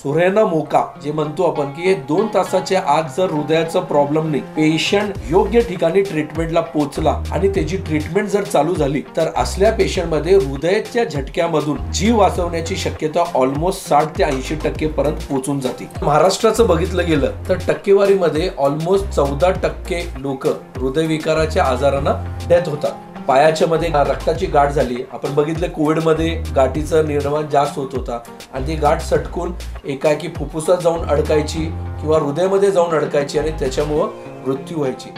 सुरेना मोका जे म्हणतो आपण की हे 2 तासाच्या आत जर हृदयाचा प्रॉब्लेम नाही, पेशंट योग्य ठिकाणी ट्रीटमेंटला पोहोचला आणि त्याची ट्रीटमेंट जर चालू झाली तर असल्या पेशंटमध्ये हृदयाच्या झटक्यामधून जीव वाचवण्याची शक्यता ऑलमोस्ट 60 ते 80% पर्यंत पोहोचून जाते. महाराष्ट्राचं बघितलं गेलं तर टक्केवारीमध्ये ऑलमोस्ट 14% लोक हृदयविकाराच्या आजारानं डेथ होतात. पायाच्या मध्ये रक्ताची गाठ झाली. आपण बघितलं कोविडमध्ये गाठीचं निर्माण जास्त होत होता आणि ती गाठ सटकून एकाएकी फुफ्फुसात जाऊन अडकायची किंवा हृदयामध्ये जाऊन अडकायची आणि त्याच्यामुळं मृत्यू व्हायची.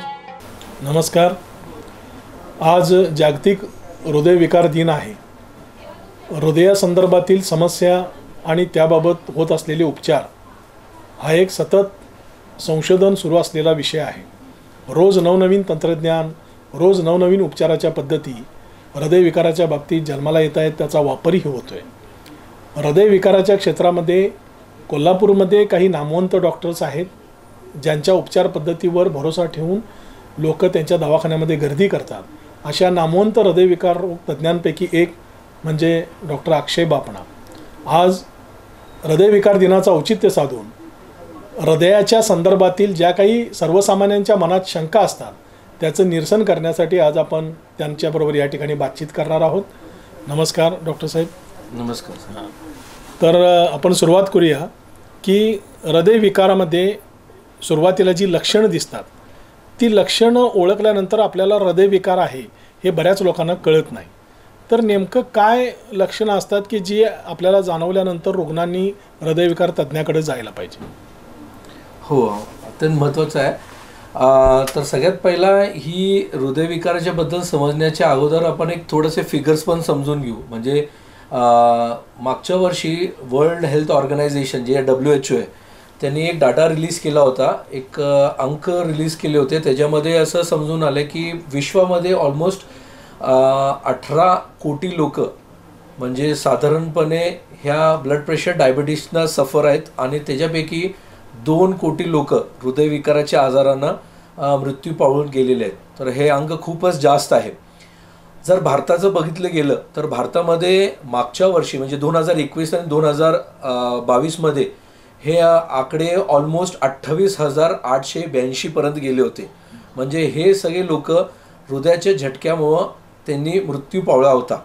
नमस्कार. आज जागतिक हृदयविकार दिन आहे. हृदयासंदर्भातील समस्या आणि त्याबाबत होत असलेले उपचार हा एक सतत संशोधन सुरू असलेला विषय आहे. रोज नवनवीन तंत्रज्ञान, रोज नवनवीन उपचाराच्या पद्धती हृदयविकाराच्या बाबतीत जन्माला येत आहेत. त्याचा वापरही होतो आहे. हृदयविकाराच्या क्षेत्रामध्ये कोल्हापूरमध्ये काही नामवंत डॉक्टर्स आहेत ज्यांच्या उपचार पद्धतीवर भरोसा ठेवून लोक त्यांच्या दवाखान्यामध्ये गर्दी करतात. अशा नामवंत हृदयविकार तज्ज्ञांपैकी एक म्हणजे डॉक्टर अक्षय बापणा. आज हृदयविकार दिनाचं औचित्य साधून हृदयाच्या संदर्भातील ज्या काही सर्वसामान्यांच्या मनात शंका असतात त्याचं निरसन करण्यासाठी आज आपण त्यांच्याबरोबर या ठिकाणी बातचीत करणार आहोत. नमस्कार डॉक्टर साहेब. नमस्कार. तर आपण सुरुवात करूया की हृदयविकारामध्ये सुरुवातीला जी लक्षणं दिसतात ती लक्षणं ओळखल्यानंतर आपल्याला हृदयविकार आहे हे बऱ्याच लोकांना कळत नाही. तर नेमकं काय लक्षणं असतात की जी आपल्याला जाणवल्यानंतर रुग्णांनी हृदयविकार तज्ज्ञाकडे जायला पाहिजे? हो, अत्यंत महत्त्वाचं आहे. तर सगळ्यात पहिला ही हृदयविकाराच्या बद्दल समजण्याच्या अगोदर आपण एक थोडेसे फिगर्स पण समजून घेऊ. म्हणजे मागच्या वर्षी वर्ल्ड हेल्थ ऑर्गनायझेशन जे WHO आहे त्यांनी एक डाटा रिलीज केला होता, एक अंक रिलीज केले होते. त्याच्यामध्ये असं समजून आलं की विश्वामध्ये ऑलमोस्ट 18 कोटी लोक म्हणजे साधारणपणे ह्या ब्लड प्रेशर डायबिटीसना सफर आहेत आणि त्याच्यापैकी 2 कोटी लोक हृदयविकाराच्या आजारानं मृत्यू पावून गेलेले आहेत. तर हे अंक खूपच जास्त आहे. जर भारताचं बघितलं गेलं तर भारतामध्ये मागच्या वर्षी म्हणजे 2021 आणि 2022मध्ये हे आकडे ऑलमोस्ट 28,882 पर्यंत गेले होते. म्हणजे हे सगळे लोक हृदयाच्या झटक्यामुळं त्यांनी मृत्यू पावला होता.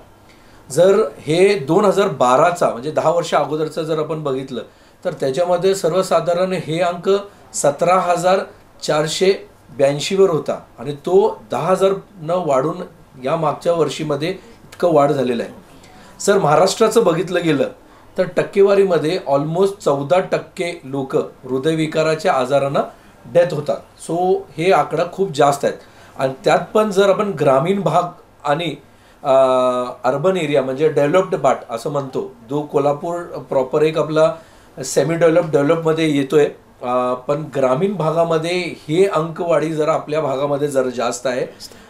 जर हे 2012चा म्हणजे 10 वर्ष अगोदरचं जर आपण बघितलं तर त्याच्यामध्ये सर्वसाधारण हे अंक 17,482 होता आणि तो 10,000 वाढून या मागच्या वर्षीमध्ये इतकं वाढ झालेलं आहे. जर महाराष्ट्राचं बघितलं गेलं तर टक्केवारीमध्ये ऑलमोस्ट 14% लोक हृदयविकाराच्या आजारानं डेथ होतात. सो हे आकडा खूप जास्त आहेत. आणि त्यात पण जर आपण ग्रामीण भाग आणि अर्बन एरिया म्हणजे डेव्हलप्ड पार्ट असं म्हणतो, जो कोल्हापूर प्रॉपर एक आपला सेमी डेव्हलपमध्ये येतोय, पण ग्रामीण भागामध्ये हे अंकवाढी जरा आपल्या भागामध्ये जरा जास्त आहे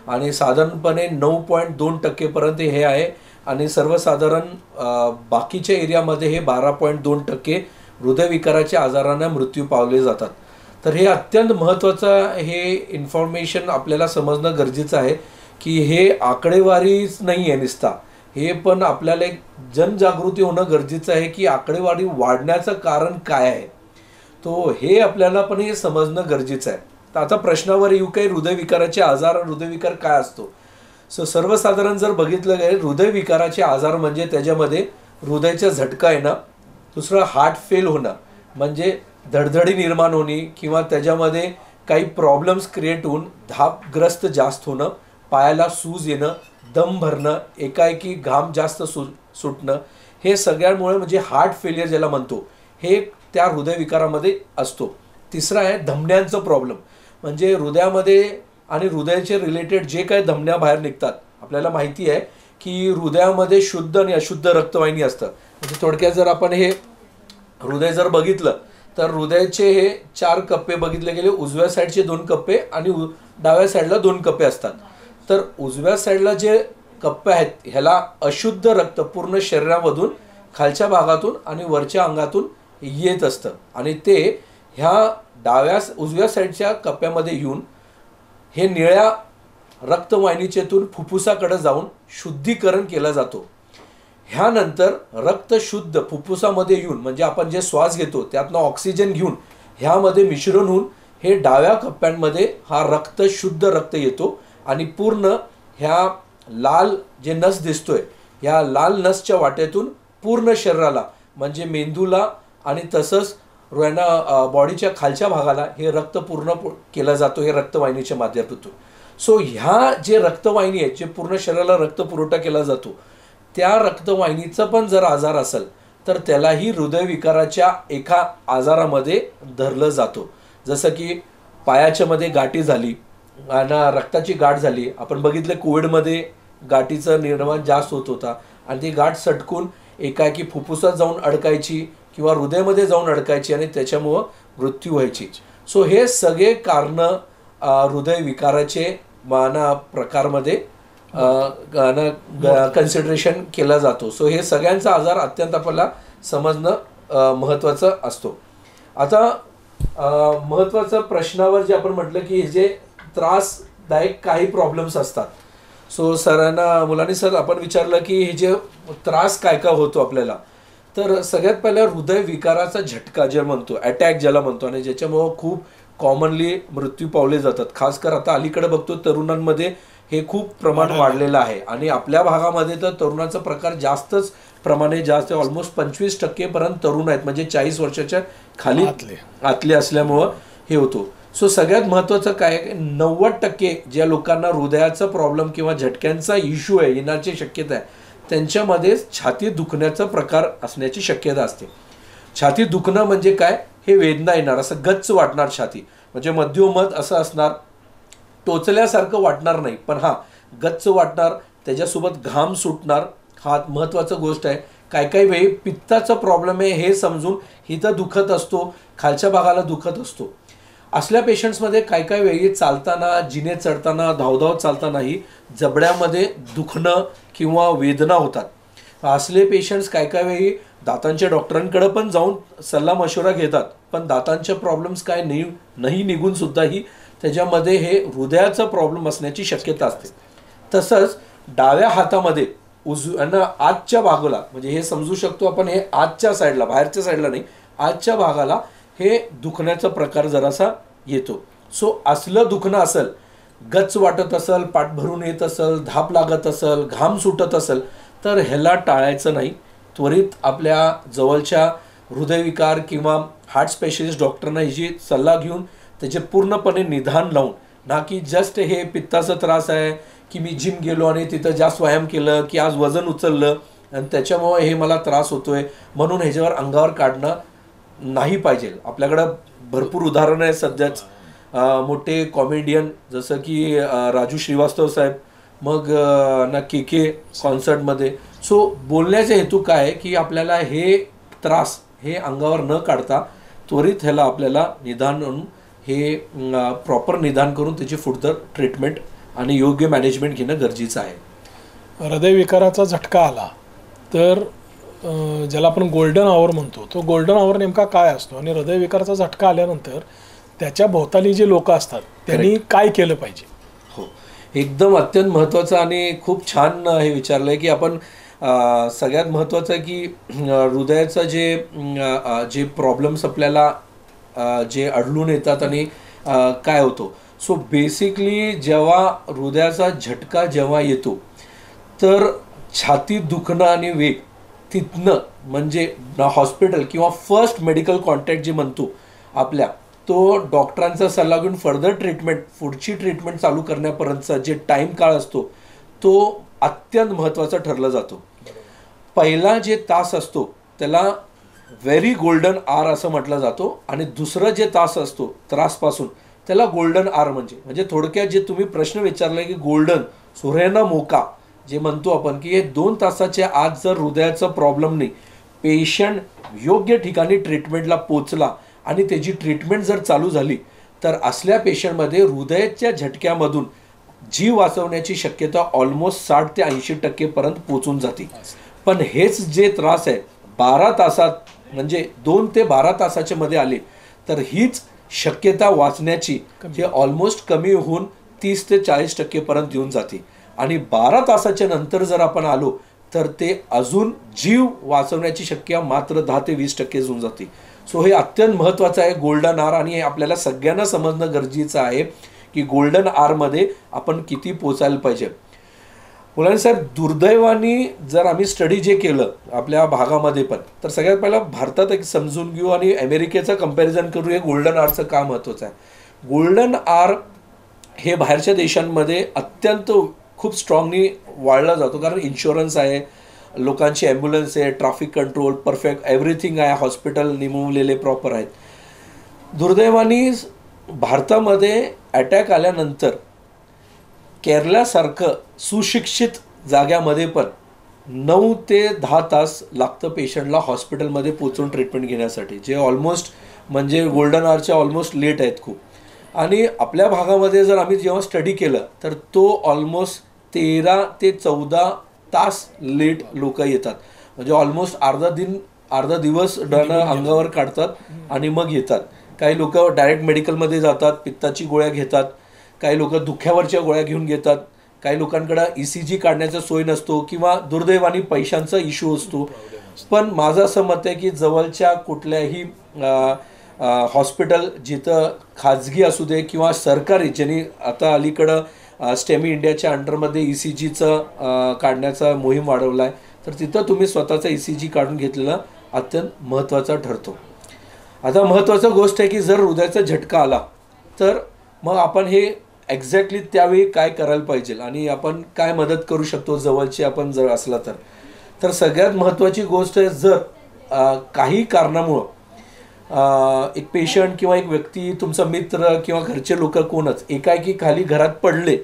आणि साधारणपणे 9.2% पर्यंत हे आहे आणि सर्वसाधारण बाकीच्या एरियामध्ये हे 12.2% हृदयविकाराच्या आजाराने मृत्यू पावले जातात. तर हे अत्यंत महत्त्वाचं हे इन्फॉर्मेशन आपल्याला समजणं गरजेचं आहे की हे आकडेवारीच नाही आहे नुसता, हे पण आपल्याला एक जनजागृती होणं गरजेचं आहे की आकडेवारी वाढण्याचं कारण काय आहे. तो हे आपल्याला पण हे समजणं गरजेचं आहे. तर आता प्रश्नावर येऊ काय, हृदयविकाराचे आजार, हृदयविकार काय असतो? सर्वसाधारण जर बघितलं गेलं हृदयविकाराचे आजार म्हणजे त्याच्यामध्ये हृदयाचा झटका येणं, दुसरं हार्ट फेल होणं म्हणजे धडधडी निर्माण होणे किंवा त्याच्यामध्ये काही प्रॉब्लेम्स क्रिएट होऊन धापग्रस्त जास्त होणं, पायाला सूज येणं, दम भरणं, एकाएकी घाम जास्त सुटणं, हे सगळ्यांमुळे म्हणजे हार्ट फेलियर ज्याला म्हणतो हे त्या हृदयविकारामध्ये असतो. तिसरा आहे धमन्यांचं प्रॉब्लेम, म्हणजे हृदयामध्ये आणि हृदयाचे रिलेटेड जे काही धमन्या बाहेर निघतात. आपल्याला माहिती आहे की हृदयामध्ये शुद्ध आणि अशुद्ध रक्तवाहिनी असतं. म्हणजे थोडक्यात जर आपण हे हृदय जर बघितलं तर हृदयाचे हे 4 कप्पे बघितले गेले, उजव्या साईडचे 2 कप्पे आणि डाव्या साईडला 2 कप्पे असतात. तर उजव्या साईडला जे कप्पे आहेत ह्याला अशुद्ध रक्त पूर्ण शरीरामधून खालच्या भागातून आणि वरच्या अंगातून येत असतं आणि ते ह्या उजव्या साईडच्या कप्प्यामध्ये येऊन हे निळ्या रक्तवाहिनीचेतून फुफ्फुसाकडे जाऊन शुद्धीकरण केलं जातो. ह्यानंतर रक्त शुद्ध फुफ्फुसामध्ये येऊन म्हणजे आपण जे श्वास घेतो त्यातनं ऑक्सिजन घेऊन ह्यामध्ये मिश्रण होऊन हे डाव्या कप्प्यांमध्ये हा रक्त शुद्ध रक्त येतो आणि पूर्ण ह्या लाल जे नस दिसतोय ह्या लाल नसच्या वाटेतून पूर्ण शरीराला म्हणजे मेंदूला आणि तसंच बॉडीच्या खालच्या भागाला हे रक्त पूर्ण केलं जातो हे रक्तवाहिनीच्या माध्यमातून. सो ह्या जे रक्तवाहिनी आहेत जे पूर्ण शरीराला रक्त पुरवठा केला जातो त्या रक्तवाहिनीचा पण जर आजार असेल तर त्यालाही हृदयविकाराच्या एका आजारामध्ये धरलं जातो. जसं की पायाच्या मध्ये गाठी झाली आणि रक्ताची गाठ झाली. आपण बघितलं कोविडमध्ये गाठीचं निर्माण जास्त होत होता आणि ती गाठ सटकून एकाएकी फुफ्फुसात जाऊन अडकायची किंवा हृदयामध्ये जाऊन अडकायची आणि त्याच्यामुळं मृत्यू व्हायची. सो हे सगळे कारणं हृदयविकाराचे माना प्रकारमध्ये कन्सिडरेशन केला जातो. सो हे सगळ्यांचा आजार अत्यंत आपल्याला समजणं महत्त्वाचं असतो. आता महत्त्वाचा प्रश्नावर जे आपण म्हटलं की हे जे त्रासदायक काही प्रॉब्लेम्स असतात. सो सरांना मुलांनी सर आपण विचारलं की हे जे त्रास काय काय होतो आपल्याला तर सगळ्यात पहिला हृदयविकाराचा झटका जे म्हणतो अटॅक ज्याला म्हणतो आणि ज्याच्यामुळं खूप कॉमनली मृत्यू पावले जातात. खास कर आता अलीकडे बघतो तरुणांमध्ये हे खूप प्रमाण वाढलेलं आहे आणि आपल्या भागामध्ये तर तरुणाचा प्रकार जास्तच प्रमाणे जास्त ऑलमोस्ट 25% तरुण आहेत म्हणजे 40 वर्षाच्या खाली आतले असल्यामुळं हे होतो. सो सगळ्यात महत्त्वाचं काय आहे 90% ज्या लोकांना हृदयाचा प्रॉब्लेम किंवा झटक्यांचा इश्यू आहे येण्याची शक्यता आहे त्यांच्यामध्ये छाती दुखण्याचा प्रकार असण्याची शक्यता असते. छाती दुखणं म्हणजे काय हे वेदना येणार असं गच्च वाटणार छाती म्हणजे मध्योमध असं असणार टोचल्यासारखं वाटणार नाही पण हा गच्च वाटणार त्याच्यासोबत घाम सुटणार. हा महत्त्वाचा गोष्ट आहे. काही वेळी पित्ताचा प्रॉब्लेम आहे हे समजून हिथं दुखत असतो खालच्या भागाला दुखत असतो. असल्या पेशंट्समध्ये काही वेळी चालताना जिने चढताना धावधाव चालतानाही जबड्यामध्ये दुखणं किंवा वेदना होतात. असले पेशंट्स काही वेळी दातांच्या डॉक्टरांकडे पण जाऊन सल्ला मशवरा घेतात पण दातांचे प्रॉब्लेम्स काय नाही निघून सुद्धाही त्याच्यामध्ये हे हृदयाचा प्रॉब्लेम असण्याची शक्यता असते. तसंच डाव्या हातामध्ये आजच्या भागाला म्हणजे हे समजू शकतो आपण हे आजच्या साईडला बाहेरच्या साईडला नाही आजच्या भागाला हे दुखण्याचा प्रकार जरासा येतो. सो असलं दुखणं असेल गच्च वाटत असेल पाठ भरून येत असेल धाप लागत असेल घाम सुटत असेल तर ह्याला टाळायचं नाही. त्वरित आपल्या जवळच्या हृदयविकार किंवा हार्ट स्पेशलिस्ट डॉक्टरना ह्याची सल्ला घेऊन त्याचे पूर्णपणे निदान लावून ना की जस्ट हे पित्ताचा त्रास आहे की मी जिम गेलो आणि तिथं जास्त व्यायाम केलं की आज वजन उचललं आणि त्याच्यामुळे हे मला त्रास होतोय म्हणून ह्याच्यावर अंगावर काढणं नाही पाहिजे. आपल्याकडं भरपूर उदाहरणं आहेत सध्याच मोठे कॉमेडियन जसं की राजू श्रीवास्तव साहेब मग ना के कॉन्सर्टमध्ये. सो बोलण्याचा हेतू काय आहे की आपल्याला हे त्रास हे अंगावर न काढता त्वरित ह्याला आपल्याला निदान म्हणून हे प्रॉपर निदान करून त्याची फुडर ट्रीटमेंट आणि योग्य मॅनेजमेंट घेणं गरजेचं आहे. हृदयविकाराचा झटका आला तर ज्याला आपण गोल्डन आवर म्हणतो तो गोल्डन आवर नेमका काय असतो आणि हृदयविकाराचा झटका आल्यानंतर त्याच्या भोवताली जे लोक असतात त्यांनी काय केलं पाहिजे. हो एकदम अत्यंत महत्त्वाचं आणि खूप छान हे विचारलं आहे की आपण सगळ्यात महत्त्वाचं आहे की हृदयाचं जे प्रॉब्लेम्स आपल्याला जे आढळून येतात आणि काय होतो. सो बेसिकली जेव्हा हृदयाचा झटका जेव्हा येतो तर छातीत दुखणं आणि वेग तिथनं म्हणजे हॉस्पिटल किंवा फर्स्ट मेडिकल कॉन्टॅक्ट जे म्हणतो आपल्या तो डॉक्टरांचा सल्ला घेऊन फर्दर ट्रीटमेंट पुढची ट्रीटमेंट चालू करण्यापर्यंतचा जे टाईम काळ असतो तो अत्यंत महत्त्वाचा ठरला जातो. पहिला जे तास असतो त्याला व्हेरी गोल्डन आर असं म्हटलं जातो आणि दुसरं जे तास असतो त्रासपासून त्याला गोल्डन आर म्हणजे थोडक्यात जे तुम्ही प्रश्न विचारला की गोल्डन सुरेना मोका जे म्हणतो आपण की हे 2 तासाच्या आत जर हृदयाचा प्रॉब्लेम नाही पेशंट योग्य ठिकाणी ट्रीटमेंटला पोचला आणि त्याची ट्रीटमेंट जर चालू झाली तर असल्या पेशंटमध्ये हृदयाच्या झटक्यामधून जीव वाचवण्याची शक्यता ऑलमोस्ट 60 ते 80% पर्यंत पोचून जाते. पण हेच जे त्रास आहे 12 तासात म्हणजे 2 ते 12 तासाच्या मध्ये आले तर हीच शक्यता वाचण्याची हे ऑलमोस्ट कमी होऊन 30 ते 40% पर्यंत येऊन जाते. आणि 12 तासाच्या नंतर जर आपण आलो तर ते अजून जीव वाचवण्याची शक्यता मात्र 10 ते 20% होऊन जाते. सो हे अत्यंत महत्त्वाचं आहे गोल्डन आर, आणि आपल्याला सगळ्यांना समजणं गरजेचं आहे की गोल्डन आरमध्ये आपण किती पोचायला पाहिजे. मुलांनी साहेब, दुर्दैवाने जर आम्ही स्टडी जे केलं आपल्या भागामध्ये पण, तर सगळ्यात पहिला भारतात एक समजून घेऊ आणि अमेरिकेचं कंपॅरिझन करू. हे गोल्डन आरचं का महत्त्वाचं आहे. गोल्डन आर हे बाहेरच्या देशांमध्ये अत्यंत खूप स्ट्रॉंगली वाढला जातो, कारण इन्शुरन्स आहे, लोकांची ॲम्ब्युलन्स आहे, ट्रॅफिक कंट्रोल परफेक्ट, एव्हरीथिंग आहे, हॉस्पिटल निमवलेले प्रॉपर आहेत. दुर्दैवाने भारतामध्ये अटॅक आल्यानंतर केरळासारखं सुशिक्षित जाग्यामध्ये पण 9 ते 10 तास लागतं पेशंटला हॉस्पिटलमध्ये पोचून ट्रीटमेंट घेण्यासाठी, जे ऑलमोस्ट म्हणजे गोल्डन आरच्या ऑलमोस्ट लेट आहेत खूप. आणि आपल्या भागामध्ये जर आम्ही जेव्हा स्टडी केलं तर तो ऑलमोस्ट 13 ते 14 तास लेट लोक येतात, म्हणजे ऑलमोस्ट अर्धा दिवस अंगावर काढतात आणि मग येतात. काही लोक डायरेक्ट मेडिकलमध्ये जातात, पित्ताची गोळ्या घेतात, काही लोक दुख्यावरच्या गोळ्या घेऊन घेतात, काही लोकांकडं ECG काढण्याचा सोय नसतो किंवा दुर्दैवाने पैशांचा इश्यू असतो. पण माझं असं मत आहे की जवळच्या कुठल्याही हॉस्पिटल, जिथं खाजगी असू दे किंवा सरकारी, ज्यांनी आता अलीकडं स्टेमी इंडियाच्या अंडरमध्ये ECGचं काढण्याचा मोहीम वाढवला आहे, तर तिथं तुम्ही स्वतःचा ECG काढून घेतलेला अत्यंत महत्त्वाचा ठरतो. आता महत्त्वाचं गोष्ट आहे की जर हृदयाचा झटका आला तर मग आपण हे एक्झॅक्टली त्यावेळी काय करायला पाहिजे आणि आपण काय मदत करू शकतो जवळची आपण जर असला तर सगळ्यात महत्त्वाची गोष्ट आहे, जर काही कारणामुळं एक पेशंट किंवा एक व्यक्ती, तुमचा मित्र किंवा घरचे लोक कोणच एकाएकी खाली घरात पडले,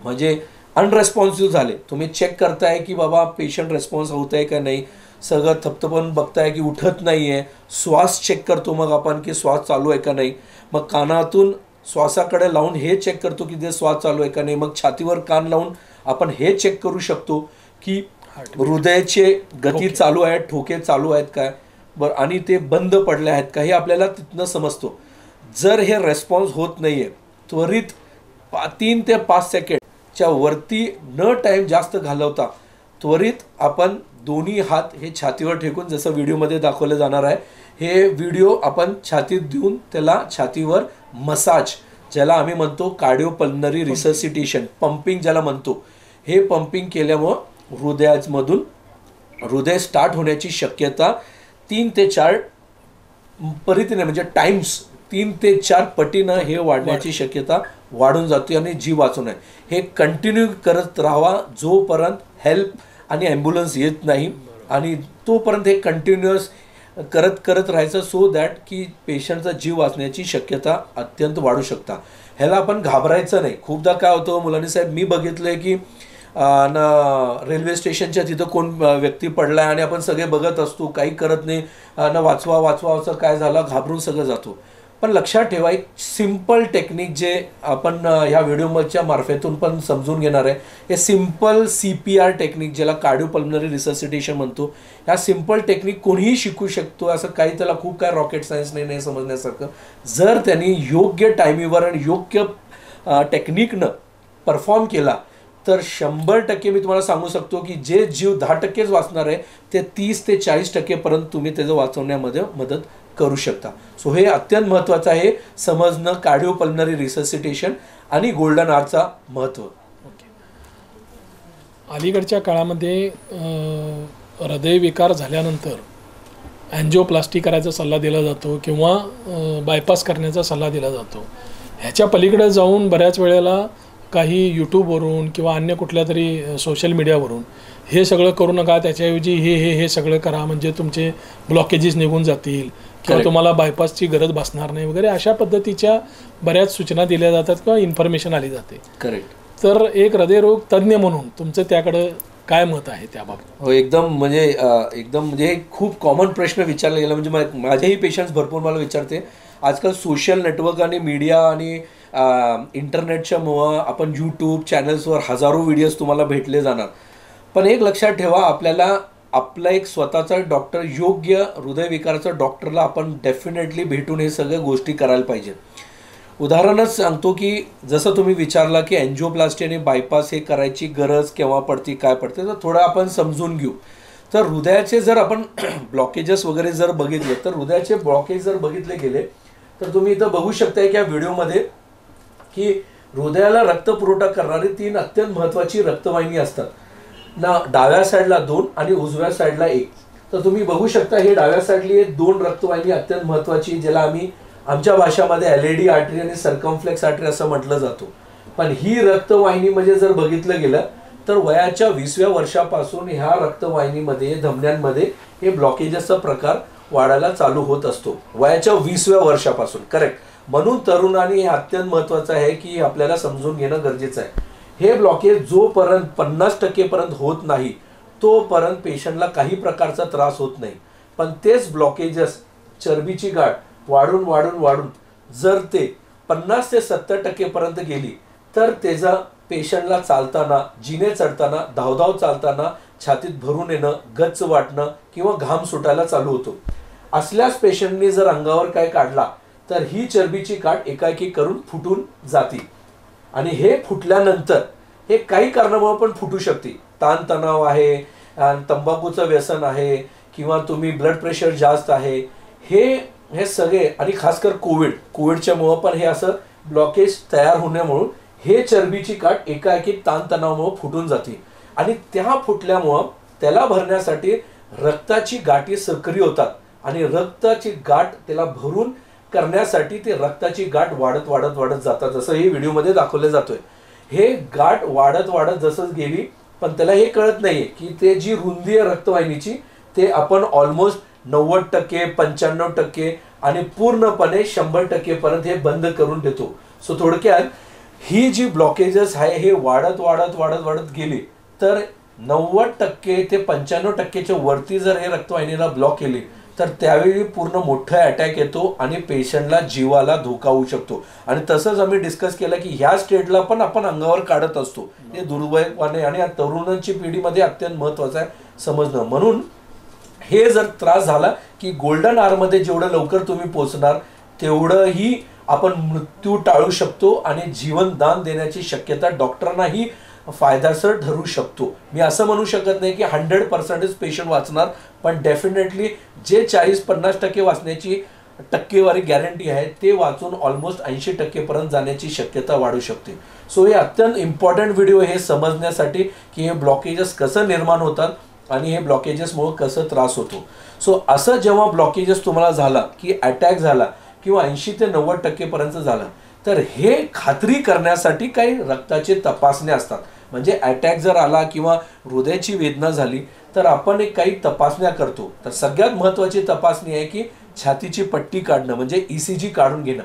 म्हणजे अनरेस्पॉन्सिव्ह झाले, तुम्ही चेक करताय की बाबा पेशंट रेस्पॉन्स होत आहे का नाही, सगळं थपथपन बघताय की उठत नाही आहे, श्वास चेक करतो मग आपण की श्वास चालू आहे का नाही, मग कानातून श्वासाकडे लावून हे चेक करतो की ते श्वास चालू आहे का नाही, मग छातीवर कान लावून आपण हे चेक करू शकतो की हृदयाचे गती चालू आहेत, ठोके चालू आहेत काय, बरं, आणि ते बंद पडले आहेत का, हे आपल्याला तिथनं समजतो. जर हे रेस्पॉन्स होत नाही आहे, त्वरित 3 ते 5 सेकंडच्या वरती न टाईम जास्त घालवता त्वरित आपण दोन्ही हात हे छातीवर ठेकून, जसं व्हिडिओमध्ये दाखवलं जाणार आहे, हे व्हिडिओ आपण छातीत देऊन त्याला छातीवर मसाज, ज्याला आम्ही म्हणतो कार्डिओपल्मनरी रिससिटेशन, पंपिंग ज्याला म्हणतो, हे पंपिंग केल्यामुळं हृदयामधून हृदय स्टार्ट होण्याची शक्यता 3 ते 4 परीतीने, म्हणजे टाइम्स 3 ते 4 पटीनं हे वाढण्याची शक्यता वाढून जाते आणि जीव वाचून आहे. हे कंटिन्यू करत राहावा जोपर्यंत हेल्प आणि ॲम्ब्युलन्स येत नाही, आणि तोपर्यंत हे कंटिन्युअस करत राहायचं, सो दॅट की पेशंटचा जीव वाचण्याची शक्यता अत्यंत वाढू शकता. ह्याला आपण घाबरायचं नाही. खूपदा काय होतं मुलांनी साहेब, मी बघितलं आहे की रेल्वे स्टेशनच्या तिथं कोण व्यक्ती पडला आणि आपण सगळे बघत असतो, काही करत नाही, वाचवा असं काय झालं, घाबरून सगळं जातो. पण लक्षात ठेवा, एक सिम्पल टेक्निक जे आपण ह्या व्हिडिओच्या मार्फतून पण समजून घेणार आहे, हे सिम्पल CPR टेक्निक, ज्याला कार्डिओपल्मनरी रिससिटेशन म्हणतो. ह्या सिम्पल टेक्निक कोणीही शिकू शकतो, असं काही त्याला खूप काय रॉकेट सायन्स नाही समजण्यासारखं. जर त्यांनी योग्य टायमीवर आणि योग्य टेक्निकनं परफॉर्म केला तर 100% मी तुम्हाला सांगू शकतो की जे जीव 10%च वाचणार आहे, ते 30 ते 40% पर्यंत तुम्ही त्याचं वाचवण्यामध्ये मदत करू शकता. सो हे अत्यंत महत्त्वाचं आहे समजणं, कार्डिओपल्मनरी रिससिटेशन आणि गोल्डन आरचा महत्त्व. अलीकडच्या काळामध्ये हृदयविकार झाल्यानंतर अँजिओप्लास्टी करायचा सल्ला दिला जातो किंवा बायपास करण्याचा सल्ला दिला जातो. ह्याच्या पलीकडे जाऊन बऱ्याच वेळेला काही यूट्यूबवरून किंवा अन्य कुठल्या तरी सोशल मीडियावरून हे सगळं करू नका, त्याच्याऐवजी हे सगळं करा, म्हणजे तुमचे ब्लॉकेजेस निघून जातील किंवा तुम्हाला बायपासची गरज भासणार नाही वगैरे, अशा पद्धतीच्या बऱ्याच सूचना दिल्या जातात किंवा इन्फॉर्मेशन आली जाते. करेक्ट. तर एक हृदयरोग तज्ज्ञ म्हणून तुमचं त्याकडं काय मत आहे त्याबाबत? हो, एकदम म्हणजे खूप कॉमन प्रश्न विचारला गेला. म्हणजे माझेही पेशंट्स भरपूर मला विचारते. आजकाल सोशल नेटवर्क आणि मीडिया आणि इंटरनेटच्या मुळे आपण यूट्यूब चॅनल्सवर हजारो व्हिडिओज तुम्हाला भेटले जाणार. पण एक लक्षात ठेवा, आपला एक स्वतःचा डॉक्टर, योग्य हृदयविकाराचा डॉक्टरला आपण डेफिनेटली भेटून हे सगळ्या गोष्टी करायला पाहिजेत. उदाहरणच सांगतो की जसं तुम्ही विचारला की अँजिओप्लास्टी आणि बायपास हे करायची गरज केव्हा पडते, काय पडते, तर थोडं आपण समजून घेऊ. तर हृदयाचे जर आपण ब्लॉकेजेस वगैरे जर बघितले, तर हृदयाचे ब्लॉकेज जर बघितले गेले तर तुम्ही इथं बघू शकताय की या व्हिडिओमध्ये की हृदयाला रक्तपुरवठा करणारी 3 अत्यंत महत्त्वाची रक्तवाहिनी असतात ना. डाव्या साईडला 2 आणि उजव्या साईडला 1. तर तुम्ही बघू शकता हे डाव्या साईडली 2 रक्तवाहिनी अत्यंत महत्त्वाची, ज्याला आम्ही आमच्या भाषामध्ये एलएडी आर्टरी आणि सर्कमफ्लेक्स आर्टरी असं म्हटलं जातो. पण ही रक्तवाहिनी म्हणजे जर बघितलं गेलं तर वयाच्या 20व्या वर्षापासून ह्या रक्तवाहिनीमध्ये, धमन्यांमध्ये हे ब्लॉकेजेसचा प्रकार वाढायला चालू होत असतो, वयाच्या 20व्या वर्षापासून. करेक्ट. म्हणून तरुणांनी हे अत्यंत महत्त्वाचं आहे की आपल्याला समजून घेणं गरजेचं आहे. हे ब्लॉकेज जोपर्यंत 50% पर्यंत होत नाही तोपर्यंत पेशंटला काही प्रकारचा त्रास होत नाही. पण तेच ब्लॉकेजेस, चरबीची गाठ वाढून वाढून वाढून जर ते 50 ते 70% पर्यंत गेली तर त्याचा पेशंटला चालताना, जिने चढताना, धावधाव चालताना छातीत भरून येणं, गच्च वाटणं किंवा घाम सुटायला चालू होतो. असल्याच पेशंटने जर अंगावर काय काढला तर ही चरबीची गाठ एकाएकी करून फुटून जाते. आणि हे फुटल्यानंतर हे काही कारणामुळे पण फुटू शकते. ताणतणाव आहे, तंबाखूचं व्यसन आहे किंवा तुम्ही ब्लड प्रेशर जास्त आहे, हे सगळे, आणि खासकर कोविडच्या मुळे पण हे असं ब्लॉकेज तयार होण्यामुळे हे चरबीची गाठ एकाएकी ताणतणावामुळे फुटून जाते. आणि त्या फुटल्यामुळं त्याला भरण्यासाठी रक्ताची गाठी सक्रिय होतात आणि रक्ताची गाठ त्याला भरून करण्यासाठी ते रक्ताची गाठ वाढत वाढत वाढत जातात, जसं हे व्हिडिओमध्ये दाखवलं जातोय. हे गाठ वाढत वाढत जसंच गेली, पण त्याला हे कळत नाहीये की ते जी रुंदी आहे रक्तवाहिनीची ते आपण ऑलमोस्ट 90%, 95% आणि पूर्णपणे 100% पर्यंत हे बंद करून देतो. सो थोडक्यात ही जी ब्लॉकेजेस आहे हे वाढत वाढत वाढत वाढत गेली तर 90% ते 95%च्या वरती जर हे रक्तवाहिनीला ब्लॉक केली तर त्यावेळी पूर्ण मोठा अटॅक येतो आणि पेशंटला जीवाला धोका होऊ शकतो. आणि तसंच आम्ही डिस्कस केलं की ह्या स्टेटला पण आपण अंगावर काढत असतो, हे दुर्दैवाने आणि तरुणांची पिढीमध्ये अत्यंत महत्त्वाचं आहे समजणं. म्हणून हे जर त्रास झाला की गोल्डन आवरमध्ये जेवढं लवकर तुम्ही पोहोचणार तेवढंही आपण मृत्यू टाळू शकतो आणि जीवनदान देण्याची शक्यता डॉक्टरांनाही फायदेशीर ठरू शकतो. मी असं म्हणू शकत नाही की 100% पेशंट वाचणार, पण डेफिनेटली जे 40-50% वाचण्याची टक्केवारी गॅरंटी आहे ते वाचून ऑलमोस्ट 80% पर्यंत जाण्याची शक्यता वाढू शकते. सो हे अत्यंत इम्पॉर्टंट व्हिडिओ हे समजण्यासाठी की हे ब्लॉकेजेस कसं निर्माण होतात आणि हे ब्लॉकेजेसमुळे कसं त्रास होतो. सो असं जेव्हा ब्लॉकेजेस तुम्हाला झाला की अटॅक झाला किंवा 80 ते 90% पर्यंत झाला तर हे खात्री करण्यासाठी काही रक्ताचे तपासण्या असतात. म्हणजे अटॅक जर आला किंवा हृदयाची वेदना झाली तर आपण एक काही तपासण्या करतो. तर सगळ्यात महत्त्वाची तपासणी आहे की छातीची पट्टी काढणं, म्हणजे ECG काढून घेणं.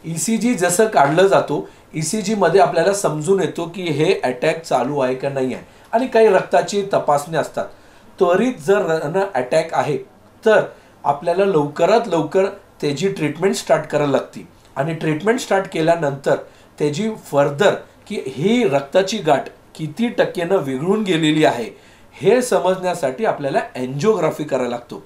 ECG जसं काढलं जातो, ECG मध्ये आपल्याला समजून येतो की हे अटॅक चालू आहे का नाही आहे. आणि काही रक्ताची तपासणी असतात. त्वरित जर अटॅक आहे तर आपल्याला लवकरात लवकर त्याची ट्रीटमेंट स्टार्ट करायला लागते. आणि ट्रीटमेंट स्टार्ट केल्यानंतर त्याची फर्दर की ही रक्ताची गाठ किती टक्क्यानं विघळून गेलेली आहे हे समजण्यासाठी आपल्याला एन्जिओग्राफी करायला लागतो.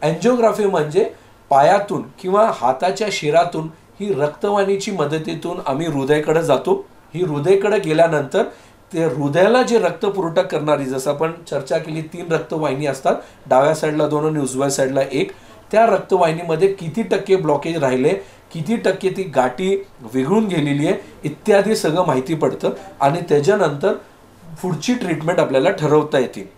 एन्जिओग्राफी म्हणजे पायातून किंवा हाताच्या शिरातून ही रक्तवाहिनीची मदतीतून आम्ही हृदयाकडे जातो. ही हृदयाकडे गेल्यानंतर ते हृदयाला जे रक्तपुरवठा करणारी, जसं आपण चर्चा केली 3 रक्तवाहिनी असतात, डाव्या साईडला 2 आणि उजव्या साईडला 1, त्या रक्तवाहिनीमध्ये किती टक्के ब्लॉकेज राहिले, किती टक्के ती गाठी विघळून गेलेली आहे इत्यादी सगळं माहिती पडतं आणि त्याच्यानंतर पुढची ट्रीटमेंट आपल्याला ठरवता येते.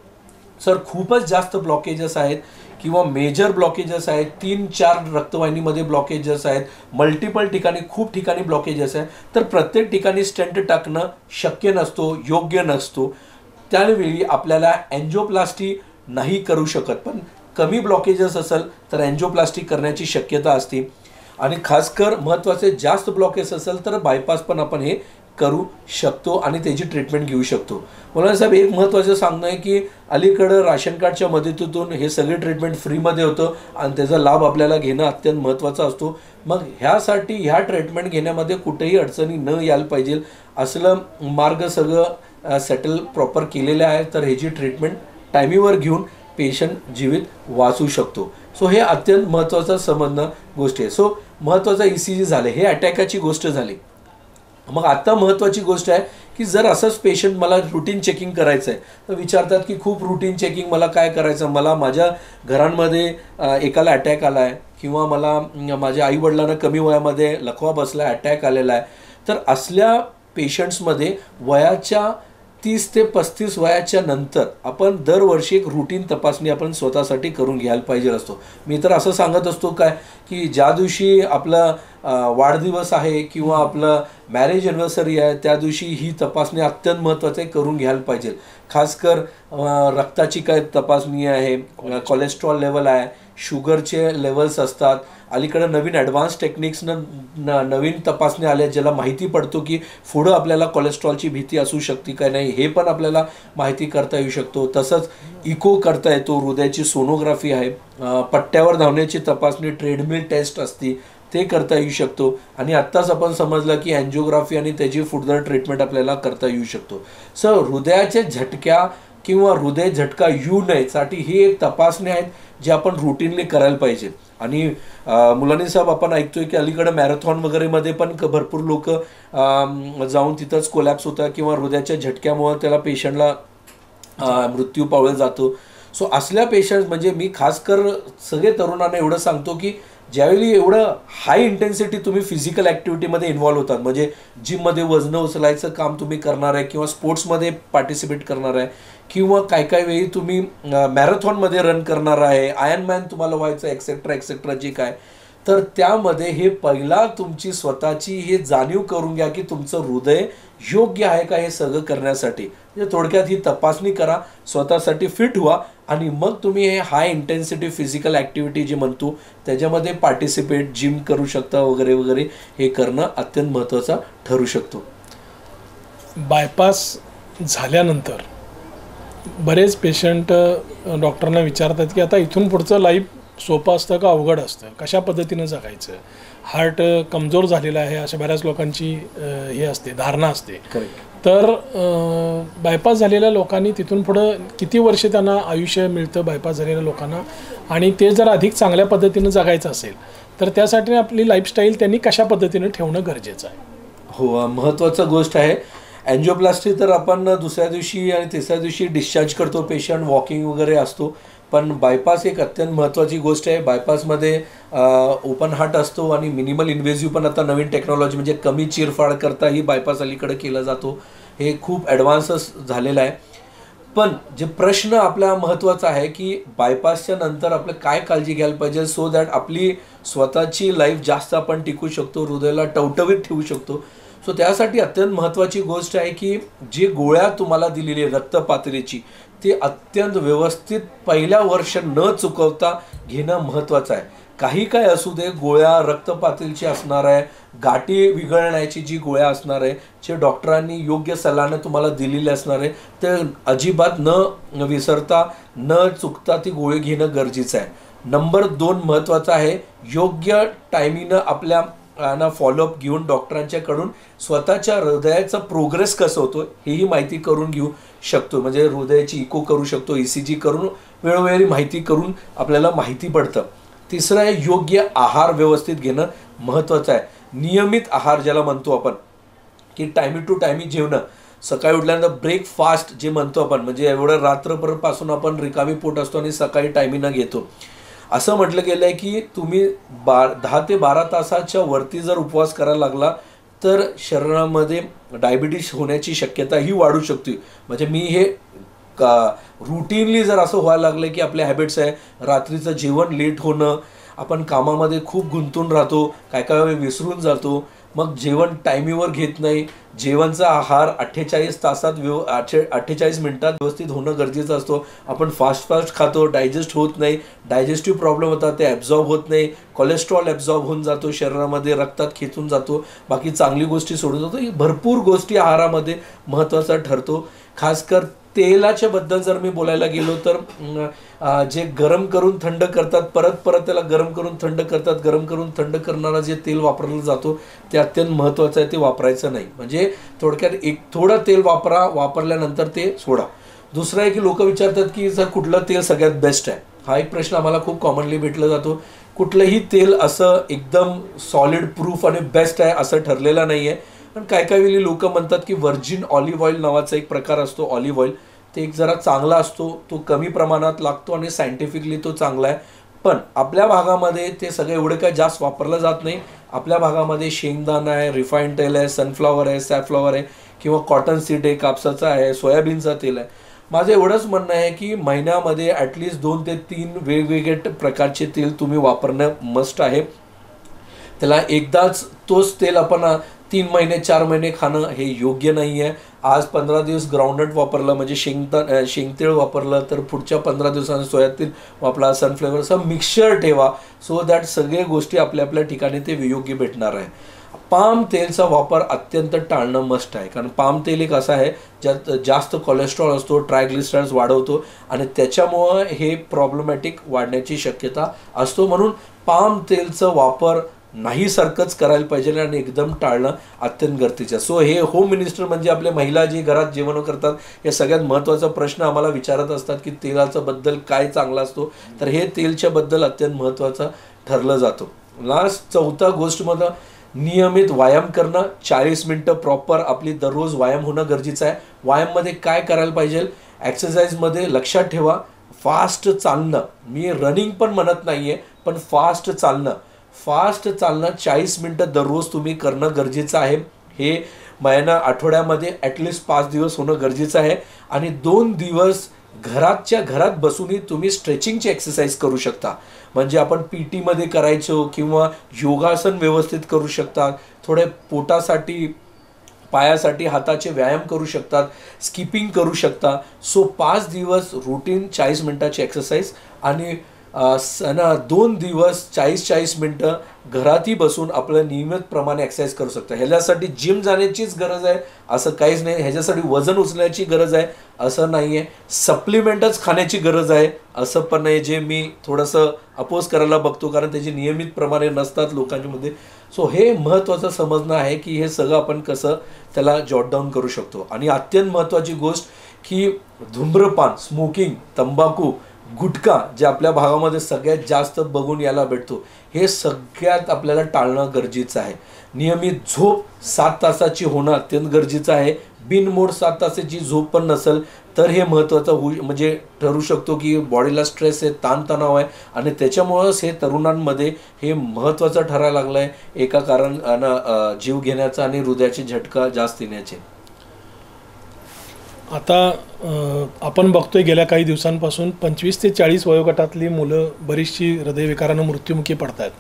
सर खूपच जास्त ब्लॉकेजेस आहेत किंवा मेजर ब्लॉकेजेस आहेत, 3-4 रक्तवाहिनीमध्ये ब्लॉकेजेस आहेत, मल्टिपल ठिकाणी खूप ठिकाणी ब्लॉकेजेस आहेत, तर प्रत्येक ठिकाणी स्टेंट टाकणं शक्य नसतो, योग्य नसतो. त्यावेळी आपल्याला एन्जिओप्लास्टी नाही करू शकत. पण कमी ब्लॉकेजेस असेल तर एन्जिओप्लास्टी करण्याची शक्यता असते. आणि खासकर महत्त्वाचे जास्त ब्लॉकेज असेल तर बायपास पण आपण हे करू शकतो आणि त्याची ट्रीटमेंट घेऊ शकतो. मला साहेब एक महत्त्वाचं सांगणं आहे की अलीकडं राशन कार्डच्या मदतीतून हे सगळे ट्रीटमेंट फ्रीमध्ये होतं आणि त्याचा लाभ आपल्याला घेणं अत्यंत महत्त्वाचा असतो. मग ह्यासाठी ह्या ट्रीटमेंट घेण्यामध्ये कुठेही अडचणी न यायला पाहिजे असलं मार्ग सगळं सेटल प्रॉपर केलेलं आहे. तर ह्याची ट्रीटमेंट टायमीवर घेऊन पेशंट जीवित वाचू शकतो. सो हे अत्यंत महत्त्वाचा समजणं गोष्टी आहे. सो महत्त्वाचा ECG झाले, हे अटॅकाची गोष्ट झाली. मग आता महत्त्वाची गोष्ट आहे की जर असंच पेशंट मला रुटीन चेकिंग करायचं आहे तर विचारतात की खूप रुटीन चेकिंग मला काय करायचं, मला माझ्या घरांमध्ये एकाला अटॅक आला आहे किंवा मला माझ्या आईवडिलांना कमी वयामध्ये लकवा बसला आहे, अटॅक आलेला आहे. तर असल्या पेशंट्समध्ये वयाच्या 30 ते 35 वयाच्या नंतर आपण दरवर्षी एक रुटीन तपासणी आपण स्वतःसाठी करून घ्यायला पाहिजे असतो. मी तर असं सांगत असतो काय की ज्या दिवशी आपला वाढदिवस आहे किंवा आपलं मॅरेज ॲनिव्हर्सरी आहे त्या दिवशी ही तपासणी अत्यंत महत्त्वाची करून घ्यायला पाहिजे. खासकर रक्ताची काय तपासणी आहे, कोलेस्ट्रॉल लेवल आहे, शुगरचे लेवल्स असतात. अलीकडे नवीन ॲडव्हान्स टेक्निक्सनं नवीन तपासणी आल्या ज्याला माहिती पडतो की पुढं आपल्याला कोलेस्ट्रॉलची भीती असू शकते काय नाही, हे पण आपल्याला माहिती करता येऊ शकतो. तसंच इको करता येतो, हृदयाची सोनोग्राफी आहे, पट्ट्यावर धावण्याची तपासणी ट्रेडमिल टेस्ट असते ते करता येऊ शकतो. आणि आत्ताच आपण समजलं की अँजिओग्राफी आणि त्याची फुडदर ट्रीटमेंट आपल्याला करता येऊ शकतो. सो हृदयाच्या झटक्या किंवा हृदय झटका येऊ नयेसाठी ही एक तपासणी आहेत जे आपण रुटीनली करायला पाहिजे. आणि मुलांनी साहेब आपण ऐकतोय की अलीकडे मॅरेथॉन वगैरेमध्ये पण भरपूर लोक जाऊन तिथंच कोलॅप्स होतात किंवा हृदयाच्या झटक्यामुळे त्याला पेशंटला मृत्यू पावला जातो. सो असल्या पेशंट्स म्हणजे मी खासकर सगळे तरुणांना एवढं सांगतो की ज्यावेळी एवढं हाय इंटेन्सिटी तुम्ही फिजिकल ॲक्टिव्हिटीमध्ये इन्व्हॉल्व होतात, म्हणजे जिममध्ये वजनं उचलायचं काम तुम्ही करणार आहे किंवा स्पोर्ट्समध्ये पार्टिसिपेट करणार आहे किंवा काय वेळी तुम्ही मॅरेथॉनमध्ये रन करणार आहे, आयर्नमॅन तुम्हाला व्हायचं एक्सेट्रा एक्सेट्रा जे काय, तर त्यामध्ये हे पहिला तुमची स्वतःची हे जाणीव करून घ्या की तुमचं हृदय योग्य आहे का हे सगळं करण्यासाठी. म्हणजे थोडक्यात ही तपासणी करा, स्वतःसाठी फिट व्हा आणि मग तुम्ही हे हाय इंटेन्सिटी फिजिकल ॲक्टिव्हिटी जी म्हणतो त्याच्यामध्ये पार्टिसिपेट, जिम करू शकता वगैरे वगैरे, हे करणं अत्यंत महत्त्वाचं ठरू शकतो. बायपास झाल्यानंतर बरेच पेशंट डॉक्टरांना विचारतात की आता इथून पुढचं लाईफ सोपं असतं का अवघड असतं, कशा पद्धतीनं जगायचं, हार्ट कमजोर झालेला आहे अशा बऱ्याच लोकांची हे असते, धारणा असते. तर बायपास झालेल्या लोकांनी तिथून पुढं किती वर्ष त्यांना आयुष्य मिळतं बायपास झालेल्या लोकांना, आणि ते जर अधिक चांगल्या पद्धतीनं जगायचं असेल तर त्यासाठी आपली लाईफस्टाईल त्यांनी कशा पद्धतीनं ठेवणं गरजेचं आहे. हो, महत्त्वाचं गोष्ट आहे. अँजिओप्लास्टी तर आपण दुसऱ्या दिवशी आणि तिसऱ्या दिवशी डिस्चार्ज करतो पेशंट, वॉकिंग वगैरे असतो. पण बायपास एक अत्यंत महत्त्वाची गोष्ट आहे. बायपासमध्ये ओपन हार्ट असतो आणि मिनिमल इन्व्हेजिव्ह पण आता नवीन टेक्नॉलॉजी म्हणजे कमी चिरफाड करता ही बायपास अलीकडे केला जातो. हे खूप ॲडव्हान्सच झालेलं आहे. पण जे प्रश्न आपला महत्त्वाचा आहे की बायपासच्या नंतर आपलं काय काळजी घ्यायला पाहिजे सो दॅट आपली स्वतःची लाईफ जास्त आपण टिकू शकतो, हृदयाला टवटवीत ठेवू शकतो. सो त्यासाठी अत्यंत महत्त्वाची गोष्ट आहे की जी गोळ्या तुम्हाला दिलेली आहे रक्त पातळीची ती अत्यंत व्यवस्थित पहिल्या वर्ष न चुकवता घेणं महत्त्वाचं आहे. काही काय असू दे, गोळ्या रक्त पातळीची असणार आहे, गाठी विरघळण्याची जी गोळ्या असणार आहे जे डॉक्टरांनी योग्य सल्ल्याने तुम्हाला दिलेली असणार आहे ते अजिबात न विसरता न चुकता ती गोळी घेणं गरजेचं आहे. नंबर 2 महत्त्वाचं आहे, योग्य टायमिंगनं आपल्या फॉलोअप घेऊन डॉक्टरांच्याकडून स्वतःच्या हृदयाचा प्रोग्रेस कसं होतो हेही माहिती करून घेऊ शकतो. म्हणजे हृदयाची इको करू शकतो, ECG करून वेळोवेळी माहिती करून आपल्याला माहिती पडतं. तिसरं आहे योग्य आहार व्यवस्थित घेणं महत्त्वाचं आहे. नियमित आहार ज्याला म्हणतो आपण की टायमी टू टायमी जेवणं, सकाळी उठल्यानंतर ब्रेकफास्ट जे म्हणतो आपण, म्हणजे एवढं रात्रभरपासून आपण रिकामी पोट असतो आणि सकाळी टायमिंगनं घेतो. असं म्हटलं गेलं आहे की तुम्ही 10 ते 12 तासाच्या वरती जर उपवास करायला लागला तर शरीरामध्ये डायबिटीस होण्याची शक्यता ही वाढू शकते. म्हणजे मी हे रुटीनली जर असं व्हायला लागलं की आपले हॅबिट्स आहे रात्रीचं जेवण लेट होणं, आपण कामामध्ये खूप गुंतून राहतो, काय वेळ विसरून जातो, मग जेवण टायमीवर घेत नाही, जेवणचा आहार 48 मिनिटात व्यवस्थित होणं गरजेचं असतो. आपण फास्ट खातो, डायजेस्ट होत नाही, डायजेस्टिव्ह प्रॉब्लेम होतात, ते ॲब्झॉर्ब होत नाही, कोलेस्ट्रॉल ॲब्झॉर्ब होऊन जातो शरीरामध्ये, रक्तात खेचून जातो, बाकी चांगली गोष्टी सोडून जातो. ही भरपूर गोष्टी आहारामध्ये महत्त्वाचा ठरतो. खासकर तेलाच्या बद्दल जर मी बोलायला गेलो तर जे गरम करून थंड करतात, परत त्याला गरम करून थंड करतात, गरम करून थंड करणारा जे तेल वापरलं जातो ते अत्यंत महत्त्वाचं आहे, ते वापरायचं नाही. म्हणजे थोडक्यात एक थोडं तेल वापरल्यानंतर ते सोडा. दुसरं आहे की लोक विचारतात की सर कुठलं तेल सगळ्यात बेस्ट आहे. हा एक प्रश्न आम्हाला खूप कॉमनली भेटला जातो. कुठलंही तेल असं एकदम सॉलिड प्रूफ आणि बेस्ट आहे असं ठरलेलं नाही आहे. पण काय काय वेळी लोक म्हणतात की व्हर्जिन ऑलिव्ह ऑइल नावाचा एक प्रकार असतो ऑलिव्ह ऑइल, ते एक जरा चांगला असतो, तो कमी प्रमाणात लागतो आणि सायंटिफिकली तो चांगला आहे. पण आपल्या भागामध्ये ते सगळं एवढं काय जास्त वापरलं जात नाही. आपल्या भागामध्ये शेंगदाणा आहे, रिफाईंड तेल आहे, सनफ्लॉवर आहे, सॅफ्लॉवर आहे, किंवा कॉटन सीड आहे, कापसाचं आहे, सोयाबीनचं तेल आहे. माझं एवढंच म्हणणं आहे की महिन्यामध्ये ॲटलिस्ट 2 ते 3 वेगवेगळे प्रकारचे तेल तुम्ही वापरणं मस्ट आहे. त्याला एकदाच तोच तेल आपण 3 महिने 4 महिने खाणं हे योग्य नाही आहे. आज 15 दिवस ग्राउंडनट वापरलं म्हणजे शेंगतेळ वापरलं, तर पुढच्या 15 दिवसांनी सोयाबीन वापरा, सनफ्लेवर, असं मिक्सचर ठेवा, सो दॅट सगळे गोष्टी आपल्या आपल्या ठिकाणी ते योग्य भेटणार आहे. पाम तेलचा वापर अत्यंत टाळणं मस्ट आहे, कारण पाम तेल एक असं आहे ज्यात जास्त कोलेस्ट्रॉल असतो, ट्रायग्लिसराइड्स वाढवतो आणि त्याच्यामुळं हे प्रॉब्लेमॅटिक वाढण्याची शक्यता असतो. म्हणून पाम तेलचं वापर नाही सारखंच करायला पाहिजे आणि एकदम टाळणं अत्यंत गरजेचं आहे. सो हे होम मिनिस्टर म्हणजे आपल्या महिला जी घरात जेवण करतात, हे सगळ्यात महत्त्वाचा प्रश्न आम्हाला विचारत असतात की तेलाचा बद्दल काय चांगला असतो, तर हे तेलच्या बद्दल अत्यंत महत्त्वाचं ठरलं जातं. लास्ट चौथा गोष्टमध्ये नियमित व्यायाम करणं. 40 मिनटं प्रॉपर आपली दररोज व्यायाम होणं गरजेचं आहे. व्यायाममध्ये काय करायला पाहिजे, ॲक्सरसाइजमध्ये लक्षात ठेवा, फास्ट चालणं, मी रनिंग पण म्हणत नाही आहे, पण फास्ट चालणं 40 मिनटं दररोज तुम्ही करणं गरजेचं आहे. हे आठवड्यामध्ये ॲटलिस्ट 5 दिवस होणं गरजेचं आहे. आणि 2 दिवस घराच्या घरात बसूनही तुम्ही स्ट्रेचिंगची एक्सरसाइज करू शकता. म्हणजे आपण PT करायचो किंवा योगासन व्यवस्थित करू शकता, थोडे पोटासाठी, पायासाठी हाताचे व्यायाम करू शकतात, स्किपिंग करू शकता. सो 5 दिवस रुटीन 40 मिनटाची एक्सरसाइज आणि 2 दिवस 40 मिनटं घरातही बसून आपलं नियमितप्रमाणे एक्सरसाइज करू शकता. ह्याच्यासाठी जिम जाण्याचीच गरज आहे असं काहीच नाही, ह्याच्यासाठी वजन उचलण्याची गरज आहे असं नाही आहे, सप्लिमेंटच खाण्याची गरज आहे असं पण नाही, जे मी थोडंसं अपोज करायला बघतो, कारण त्याचे नियमितप्रमाणे नसतात लोकांच्यामध्ये. सो हे महत्त्वाचं समजणं आहे की हे सगळं आपण कसं त्याला जॉट डाऊन करू शकतो. आणि अत्यंत महत्त्वाची गोष्ट की धूम्रपान, स्मोकिंग, तंबाखू, गुटखा जे आपल्या भागामध्ये सगळ्यात जास्त बघून यायला भेटतो, हे सगळ्यात आपल्याला टाळणं गरजेचं आहे. नियमित झोप 7 तासाची होणं अत्यंत गरजेचं आहे. बिनमोड 7 तासाची झोप पण नसेल तर हे महत्त्वाचं म्हणजे ठरू शकतो की बॉडीला स्ट्रेस आहे, ताणतणाव आहे, आणि त्याच्यामुळंच हे तरुणांमध्ये हे महत्त्वाचं ठरायला लागलं आहे. एका कारण जीव घेण्याचा आणि हृदयाचे झटका जास्त येण्याचे. आता आपण बघतोय गेल्या काही दिवसांपासून 25 ते 40 वयोगटातली मुलं बरीचशी हृदयविकारानं मृत्युमुखी पडत आहेत.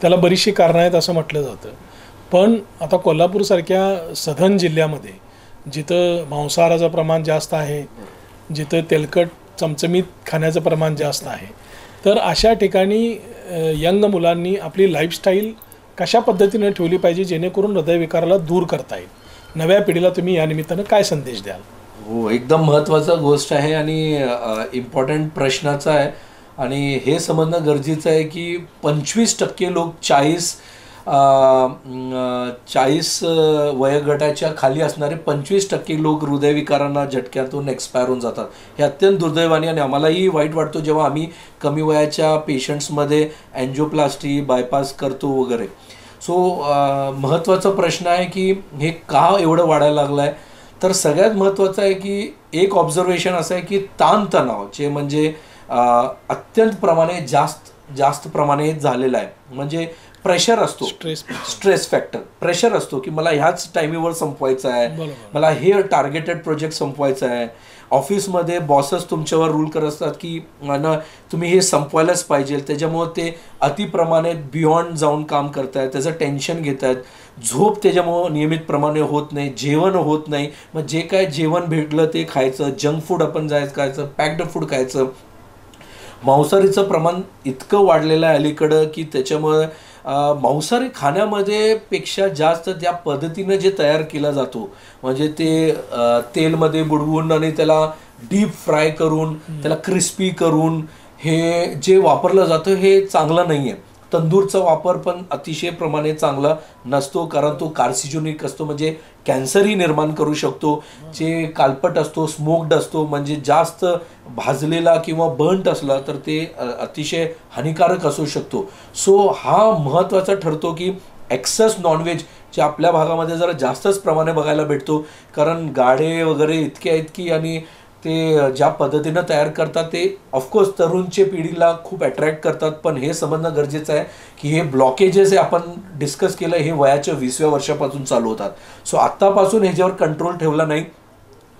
त्याला बरीचशी कारणं आहेत असं म्हटलं जातं. पण आता कोल्हापूरसारख्या सधन जिल्ह्यामध्ये जिथं मांसाहाराचं प्रमाण जास्त आहे, जिथं तेलकट चमचमीत खाण्याचं प्रमाण जास्त आहे, तर अशा ठिकाणी यंग मुलांनी आपली लाईफस्टाईल कशा पद्धतीने ठेवली पाहिजे जेणेकरून हृदयविकाराला दूर करता येईल. नव्या पिढीला तुम्ही या निमित्तानं काय संदेश द्याल? हो, एकदम महत्त्वाचा गोष्ट आहे आणि इम्पॉर्टंट प्रश्नाचा आहे. आणि हे समजणं गरजेचं आहे की 25% लोक 40 वयोगटाच्या खाली असणारे 25% लोक हृदयविकारांना झटक्यातून एक्सपायर होऊन जातात. हे अत्यंत दुर्दैवाने, आणि आम्हालाही वाईट वाटतो जेव्हा आम्ही कमी वयाच्या पेशंट्समध्ये अँजिओप्लास्टी, बायपास करतो वगैरे. सो महत्त्वाचा प्रश्न आहे की हे का एवढं वाढायला लागलं आहे. तर सगळ्यात महत्त्वाचं आहे की एक ऑब्झर्वेशन असं आहे की ताणतणाव जे म्हणजे अत्यंत प्रमाणे जास्त प्रमाणे झालेलं आहे. म्हणजे प्रेशर असतो, स्ट्रेस फॅक्टर, प्रेशर असतो की मला ह्याच टायमिंगवर संपवायचं आहे, मला हे टार्गेटेड प्रोजेक्ट संपवायचं आहे. ऑफिसमध्ये बॉसेस तुमच्यावर रूल करत असतात की तुम्ही हे संपवायलाच पाहिजे, त्याच्यामुळं ते अतिप्रमाणे बियॉन्ड जाऊन काम करत आहेत, त्याचं टेन्शन घेत आहेत. झोप त्याच्यामुळं नियमितप्रमाणे होत नाही, जेवण होत नाही, मग जे काय जेवण भेटलं ते खायचं, जंक फूड आपण खायचं, पॅक्ड फूड खायचं. मांसाहारीचं प्रमाण इतकं वाढलेलं आहे अलीकडं की त्याच्यामुळं मांसाहारी खाण्यामध्ये पेक्षा जास्त त्या पद्धतीनं जे तयार केला जातो, म्हणजे ते तेलमध्ये बुडवून आणि त्याला डीप फ्राय करून त्याला क्रिस्पी करून हे जे वापरलं जातं हे चांगलं नाही आहे. तंदूरचा वापर पण अतिशय प्रमाणे चांगला नसतो, कारण तो कार्सिजोनिक असतो, म्हणजे कॅन्सरही निर्माण करू शकतो. जे कालपट असतो, स्मोक्ड असतो, म्हणजे जास्त भाजलेला किंवा बर्न्ट असला तर ते अतिशय हानिकारक असू शकतो. सो हा महत्त्वाचा ठरतो की एक्सेस नॉनव्हेज जे आपल्या भागामध्ये जरा जास्तच प्रमाणे बघायला भेटतो, कारण गाडे वगैरे इतके आहेत की, आणि ते ज्या पद्धतीनं तयार करतात ते ऑफकोर्स तरुणचे पिढीला खूप अट्रॅक्ट करतात. पण हे समजणं गरजेचं आहे की हे ब्लॉकेजेस हे आपण डिस्कस केलं हे वयाच्या 20व्या वर्षापासून चालू होतात. सो आत्तापासून ह्याच्यावर कंट्रोल ठेवला नाही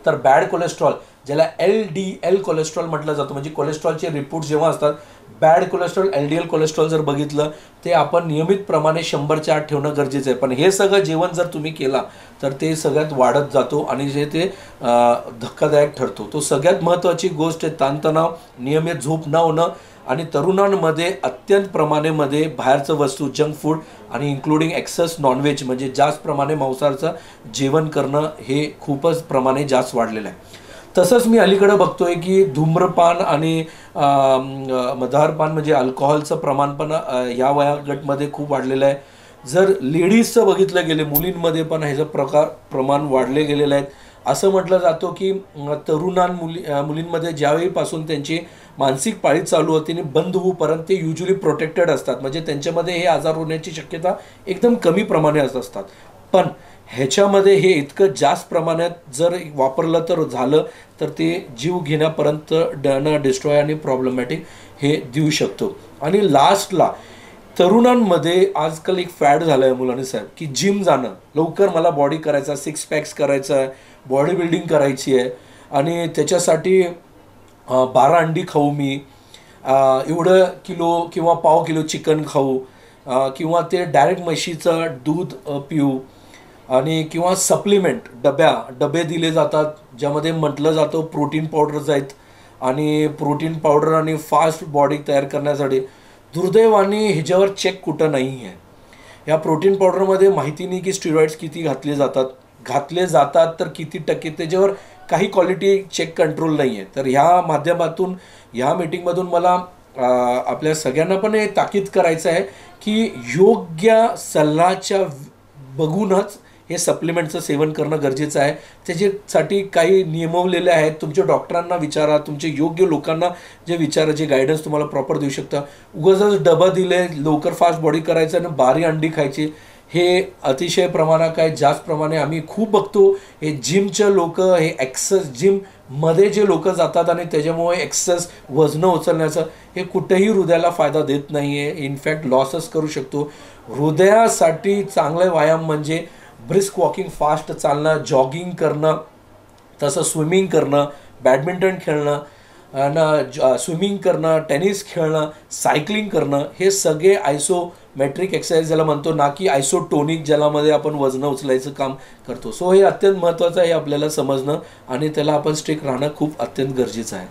तर बॅड कोलेस्ट्रॉल, ज्याला LDL कोलेस्ट्रॉल म्हटलं जातं, म्हणजे कोलेस्ट्रॉलचे रिपोर्ट जेव्हा असतात, बॅड कोलेस्ट्रॉल LDL कोलेस्ट्रॉल जर बघितलं ते आपण नियमितप्रमाणे 100च्या आत ठेवणं गरजेचं आहे. पण हे सगळं जेवण जर तुम्ही केला तर ते सगळ्यात वाढत जातो आणि जे ते धक्कादायक ठरतो. तो सगळ्यात महत्त्वाची गोष्ट आहे ताणतणाव, नियमित झोप न होणं, आणि तरुणांमध्ये अत्यंत प्रमाणामध्ये बाहेरचं वस्तू, जंक फूड आणि इन्क्लुडिंग एक्सेस नॉनव्हेज, म्हणजे जास्त प्रमाणे मांसाहारचं जेवण करणं हे खूपच प्रमाणे जास्त वाढलेलं आहे. तसंच मी अलीकडे बघतोय की धूम्रपान आणि मद्यपान म्हणजे अल्कोहोलचं प्रमाण पण या वयोगटामध्ये खूप वाढलेलं आहे. जर लेडीजचं बघितलं गेले, मुलींमध्ये पण ह्याचं प्रमाण वाढले गेलेलं आहे. असं म्हटलं जातं की मुलींमध्ये ज्यावेळीपासून त्यांची मानसिक पाळी चालू होते आणि बंद होऊपर्यंत ते युजली प्रोटेक्टेड असतात, म्हणजे त्यांच्यामध्ये हे आजार होण्याची शक्यता एकदम कमी प्रमाणात असतात. पण ह्याच्यामध्ये हे इतकं जास्त प्रमाणात जर वापरलं तर झालं तर ते जीव घेण्यापर्यंत डिस्ट्रॉय आणि प्रॉब्लेमॅटिक हे देऊ शकतो. आणि लास्टला तरुणांमध्ये आजकाल एक फॅड झालं आहे मुलांनी साहेब की जिम जाणं, लवकर मला बॉडी करायचा, 6 पॅक्स करायचं आहे, बॉडी बिल्डिंग करायची आहे, आणि त्याच्यासाठी 12 अंडी खाऊ मी, एवढं किलो किंवा पाव किलो चिकन खाऊ, किंवा ते डायरेक्ट म्हशीचं दूध पिऊ, आणि किंवा सप्लिमेंट डबे दिले जातात ज्यामध्ये म्हटलं जातं प्रोटीन पावडर्स आहेत, आणि प्रोटीन पावडर आणि फास्ट बॉडी तयार करण्यासाठी दुर्दैवाने ह्याच्यावर चेक कुठं नाही आहे. या प्रोटीन पावडरमध्ये माहिती नाही की स्टिरॉइड्स किती घातले जातात तर किती टक्के, त्याच्यावर काही क्वालिटी चेक कंट्रोल नाही आहे. तर ह्या माध्यमातून, ह्या मीटिंगमधून मला आपल्या सगळ्यांना पण हे ताकीद करायचं आहे की योग्य सल्लाच्या बघूनच हे सप्लिमेंटचं सेवन करणं गरजेचं आहे. त्याच्यासाठी काही नियमवलेले आहेत. तुमच्या डॉक्टरांना विचारा, तुमचे योग्य लोकांना जे विचारा, जे गायडन्स तुम्हाला प्रॉपर देऊ शकता. उगाच डबा दिले, लवकर फास्ट बॉडी करायचं आणि 12 अंडी खायची, हे अतिशय प्रमाणात काय जास्त प्रमाणे आम्ही खूप बघतो. हे जिमचे लोक, हे एक्सेस जिममध्ये जे लोक जातात आणि त्याच्यामुळे एक्सेस वजनं उचलण्याचं हे कुठेही हृदयाला फायदा देत नाही आहे, इनफॅक्ट लॉसच करू शकतो. हृदयासाठी चांगला व्यायाम म्हणजे ब्रिस्क वॉकिंग, फास्ट चालणं, जॉगिंग करणं, तसं स्विमिंग करणं, बॅडमिंटन खेळणं, स्विमिंग करणं, टेनिस खेळणं, सायकलिंग करणं, हे सगळे आयसोमेट्रिक एक्सरसाइज ज्याला म्हणतो, ना की आयसोटोनिक ज्यामध्ये आपण वजनं उचलायचं काम करतो. सो हे अत्यंत महत्त्वाचं आहे आपल्याला समजणं, आणि त्याला आपण स्ट्रिक्ट राहणं खूप अत्यंत गरजेचं आहे.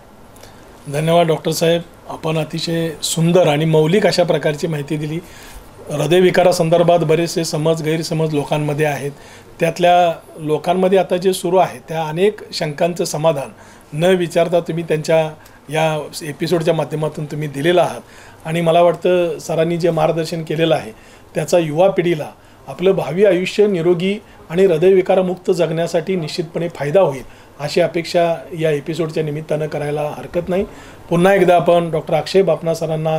धन्यवाद डॉक्टर साहेब, आपण अतिशय सुंदर आणि मौलिक अशा प्रकारची माहिती दिली. हृदयविकारासंदर्भात बरेचसे गैरसमज लोकांमध्ये आहेत. त्यातल्या लोकांमध्ये आता जे सुरू आहे त्या अनेक शंकांचं समाधान न विचारता तुम्ही त्यांच्या या एपिसोडच्या माध्यमातून तुम्ही दिलेलं आहात. आणि मला वाटतं सरांनी जे मार्गदर्शन केलेलं आहे त्याचा युवा पिढीला आपलं भावी आयुष्य निरोगी आणि हृदयविकारमुक्त जगण्यासाठी निश्चितपणे फायदा होईल अशी अपेक्षा या एपिसोडच्या निमित्तानं करायला हरकत नाही. पुन्हा एकदा आपण डॉक्टर अक्षय बापना सरांना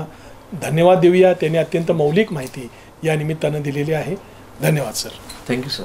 धन्यवाद देऊया. त्यांनी अत्यंत मौलिक माहिती या निमित्तानं दिलेली आहे. धन्यवाद सर. Thank you sir.